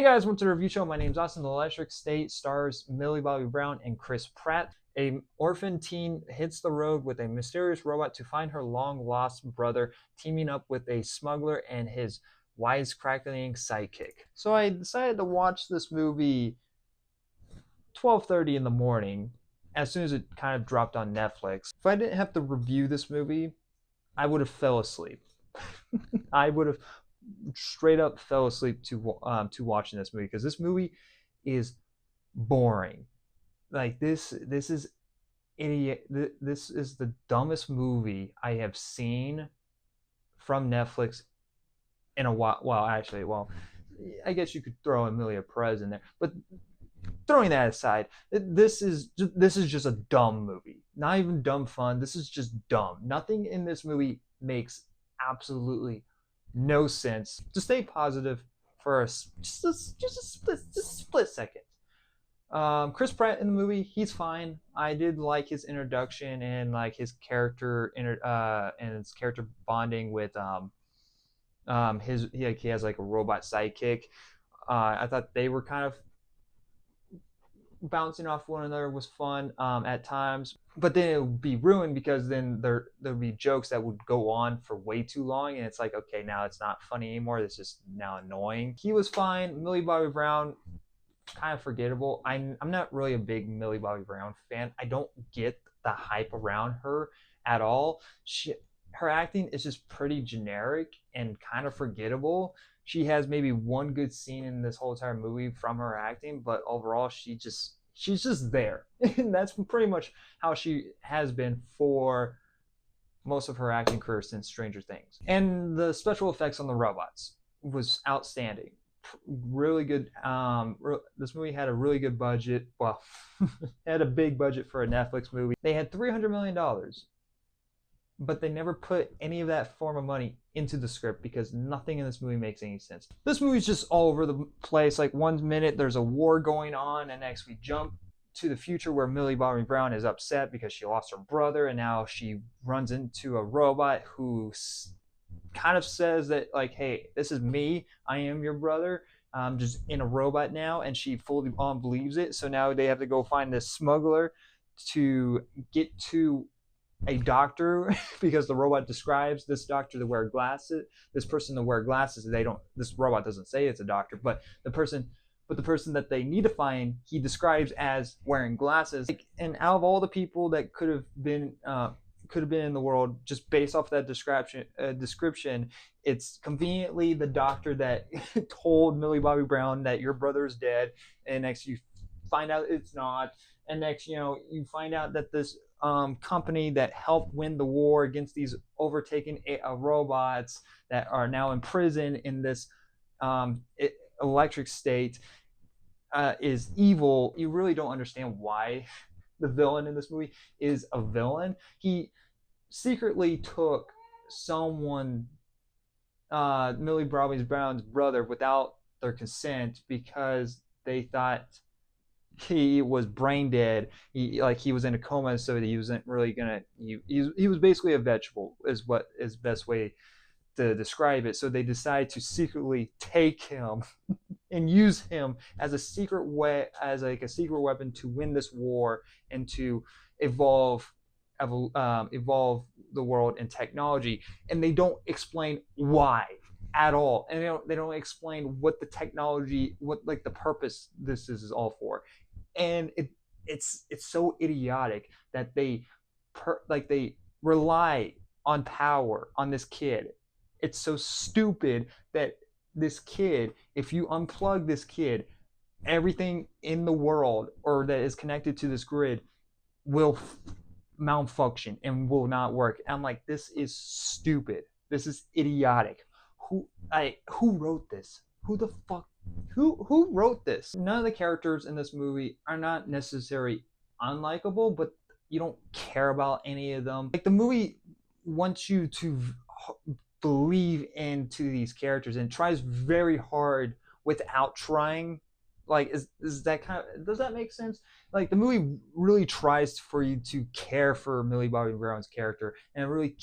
guys, welcome to the review show. My name's Austin. The Electric State stars Millie Bobby Brown and Chris Pratt. A orphan teen hits the road with a mysterious robot to find her long-lost brother, teaming up with a smuggler and his wisecracking sidekick. So I decided to watch this movie 12:30 in the morning, as soon as it kind of dropped on Netflix. If I didn't have to review this movie, I would have fell asleep. I would have straight up fell asleep to watching this movie, because this movie is boring. Like this is idiot. This is the dumbest movie I have seen from Netflix in a while. Well, I guess you could throw Emilia Perez in there, but throwing that aside, this is just a dumb movie. Not even dumb fun. This is just dumb. Nothing in this movie makes absolutely no sense. Just stay positive for just a split second. Chris Pratt in the movie, he's fine. I did like his introduction and like his character and his character bonding with he has like a robot sidekick. I thought they were kind of bouncing off one another, was fun at times, but then it would be ruined because then there'd be jokes that would go on for way too long, and it's like, okay, now it's not funny anymore. It's just now annoying. He was fine. Millie Bobby Brown, kind of forgettable. I'm not really a big Millie Bobby Brown fan. I don't get the hype around her at all. Her acting is just pretty generic and kind of forgettable. She has maybe one good scene in this whole entire movie from her acting, but overall she's just there. And that's pretty much how she has been for most of her acting career since Stranger Things. And the special effects on the robots was outstanding. Really good. This movie had a really good budget. Well, it had a big budget for a Netflix movie. They had $300 million, but they never put any of that form of money into the script because nothing in this movie makes any sense. This movie's just all over the place. Like, one minute there's a war going on, and next we jump to the future where Millie Bobby Brown is upset because she lost her brother, and now she runs into a robot who kind of says that, like, hey, this is me, I am your brother, I'm just in a robot now, and she fully believes it. So now they have to go find this smuggler to get to a doctor because the robot describes this doctor to wear glasses, this person to wear glasses. This robot doesn't say it's a doctor, but the person that they need to find, he describes as wearing glasses. And out of all the people that could have been in the world, just based off that description, it's conveniently the doctor that told Millie Bobby Brown that your brother is dead, and next you find out it's not, and next you find out that this company that helped win the war against these overtaken robots that are now in prison in this electric state is evil. You really don't understand why the villain in this movie is a villain. He secretly took someone, Millie Bobby Brown's brother, without their consent because they thought he was brain dead. He was in a coma, so he wasn't really gonna. He was basically a vegetable, is what is best way to describe it. So they decide to secretly take him and use him as a secret weapon to win this war and to evolve the world in technology. And they don't explain why at all, and they don't explain what the technology, what like the purpose this is all for. And it's so idiotic that they rely on power on this kid. It's so stupid that this kid, if you unplug this kid, everything in the world or that is connected to this grid will malfunction and will not work. I'm like, this is stupid. This is idiotic. Who wrote this? Who wrote this? None of the characters in this movie are not necessarily unlikable, but you don't care about any of them. Like, the movie wants you to believe into these characters and tries very hard without trying. Like, is that kind of, does that make sense? Like, the movie really tries for you to care for Millie Bobby Brown's character, and it really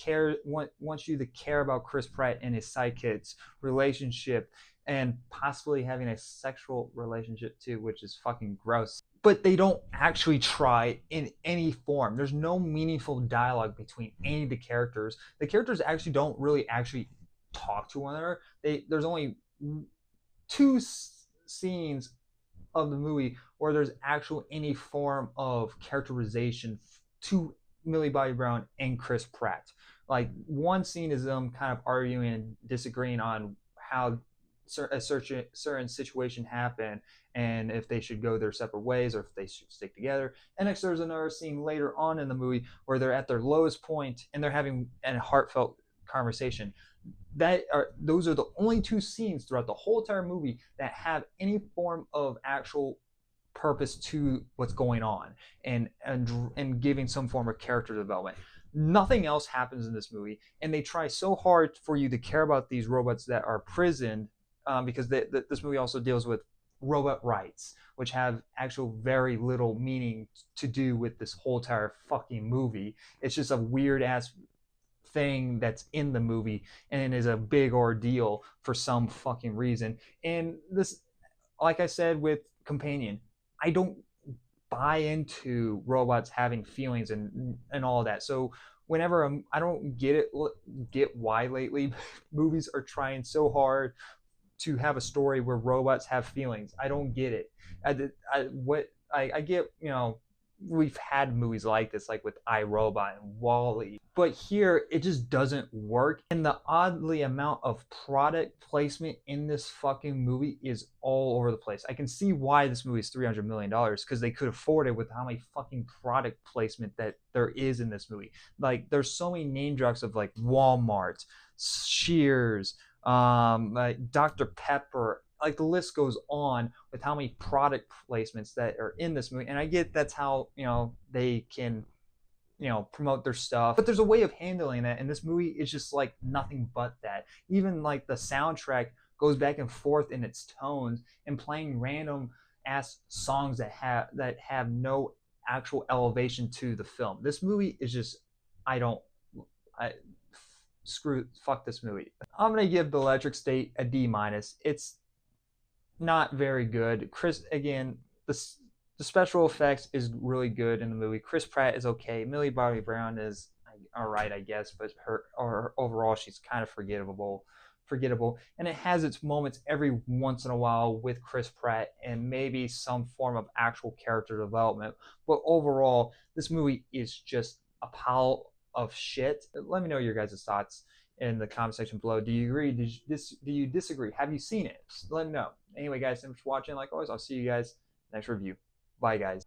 wants you to care about Chris Pratt and his sidekick's relationship, and possibly having a sexual relationship too, which is fucking gross. But they don't actually try in any form. There's no meaningful dialogue between any of the characters. The characters actually don't really actually talk to one another. There's only two scenes of the movie where there's actual any form of characterization to Millie Bobby Brown and Chris Pratt. Like one scene is them kind of arguing and disagreeing on how a certain situation happened and if they should go their separate ways or if they should stick together. And next there's another scene later on in the movie where they're at their lowest point and they're having a heartfelt conversation. Those are the only two scenes throughout the whole entire movie that have any form of actual purpose to what's going on and giving some form of character development. Nothing else happens in this movie, and they try so hard for you to care about these robots that are prisoned, because this movie also deals with robot rights, which have actual very little meaning to do with this whole entire fucking movie. It's just a weird ass thing that's in the movie and is a big ordeal for some fucking reason. And this, like I said with Companion, I don't buy into robots having feelings and all of that. So whenever I don't get why lately movies are trying so hard to have a story where robots have feelings. I don't get it. I get, we've had movies like this, like with iRobot and WALL-E, but here it just doesn't work. And the oddly amount of product placement in this fucking movie is all over the place. I can see why this movie is $300 million, because they could afford it with how many fucking product placement that there is in this movie. Like there's so many name drops of like Walmart, Shears, like Dr. Pepper, like the list goes on with how many product placements that are in this movie. And I get that's how they can promote their stuff, but there's a way of handling that, and this movie is just like nothing but that. Even like the soundtrack goes back and forth in its tones and playing random ass songs that have no actual elevation to the film. This movie is just fuck this movie. I'm gonna give The Electric State a D-. It's not very good. The special effects is really good in the movie. Chris Pratt is okay. Millie Bobby Brown is all right, I guess, but her overall she's kind of forgettable. And it has its moments every once in a while with Chris Pratt and maybe some form of actual character development. But overall, this movie is just a pile of shit. Let me know your guys' thoughts in the comment section below. Do you agree? Do you disagree? Have you seen it? Just let me know. Anyway, guys, thanks for watching. Like always, I'll see you guys next review. Bye, guys.